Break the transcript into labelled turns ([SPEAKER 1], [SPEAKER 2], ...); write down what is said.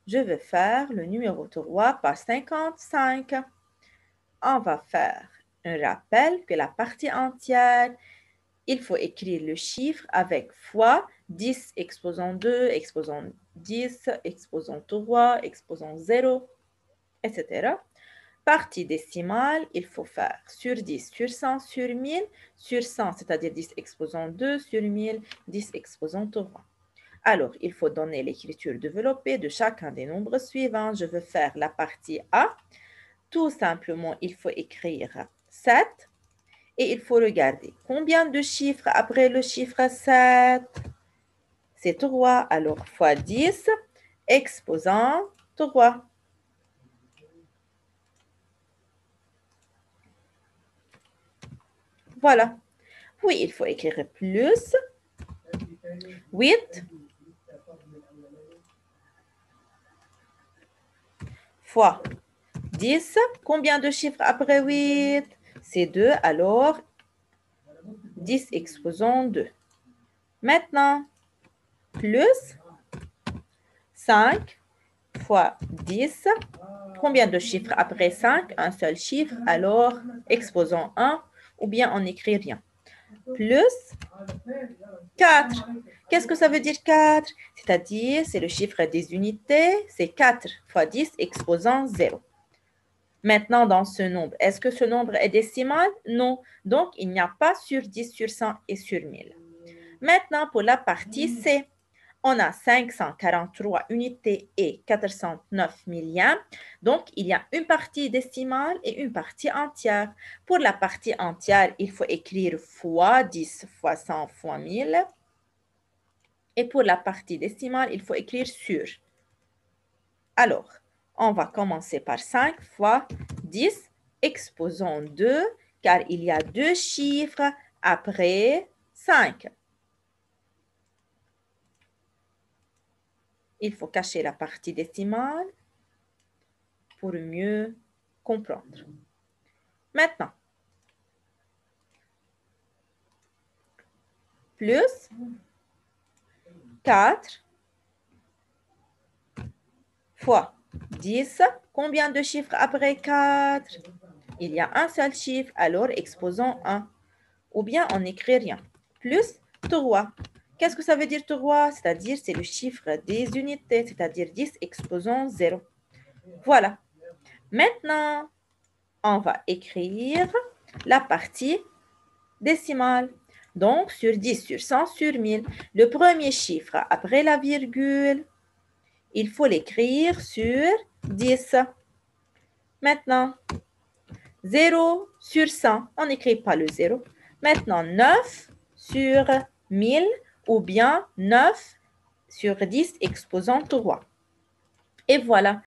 [SPEAKER 1] je vais faire le numéro 3 par 55. On va faire un rappel que la partie entière, il faut écrire le chiffre avec fois 10 exposant 2, exposant 10, exposant 3, exposant 0, etc. Partie décimale, il faut faire sur 10, sur 100, sur 1000, sur 100, c'est-à-dire 10 exposant 2, sur 1000, 10 exposant 3. Alors, il faut donner l'écriture développée de chacun des nombres suivants. Je vais faire la partie A. Tout simplement, il faut écrire 7 et il faut regarder combien de chiffres après le chiffre 7. C'est 3, alors fois 10, exposant 3. Voilà. Oui, il faut écrire plus 8 fois 10. Combien de chiffres après 8? C'est 2, alors 10 exposant 2. Maintenant, plus 5 fois 10. Combien de chiffres après 5? Un seul chiffre, alors exposant 1, ou bien on n'écrit rien. Plus 4. Qu'est-ce que ça veut dire 4? C'est-à-dire, c'est le chiffre des unités, c'est 4 fois 10 exposant 0. Maintenant, dans ce nombre, est-ce que ce nombre est décimal? Non. Donc, il n'y a pas sur 10, sur 100 et sur 1000. Maintenant, pour la partie C, on a 543 unités et 409 millièmes. Donc, il y a une partie décimale et une partie entière. Pour la partie entière, il faut écrire fois 10 fois 100 fois 1000. Et pour la partie décimale, il faut écrire sur. Alors, on va commencer par 5 fois 10, exposons 2, car il y a deux chiffres après 5. Il faut cacher la partie décimale pour mieux comprendre. Maintenant, plus 4 fois 10. Combien de chiffres après 4? Il y a un seul chiffre, alors exposons 1. Ou bien on n'écrit rien. Plus 3. Qu'est-ce que ça veut dire 3? C'est-à-dire c'est le chiffre des unités, c'est-à-dire 10 exposant 0. Voilà. Maintenant, on va écrire la partie décimale. Donc, sur 10, sur 100, sur 1000, le premier chiffre après la virgule, il faut l'écrire sur 10. Maintenant, 0 sur 100, on n'écrit pas le 0. Maintenant, 9 sur 1000 ou bien 9 sur 10 exposant 3. Et voilà.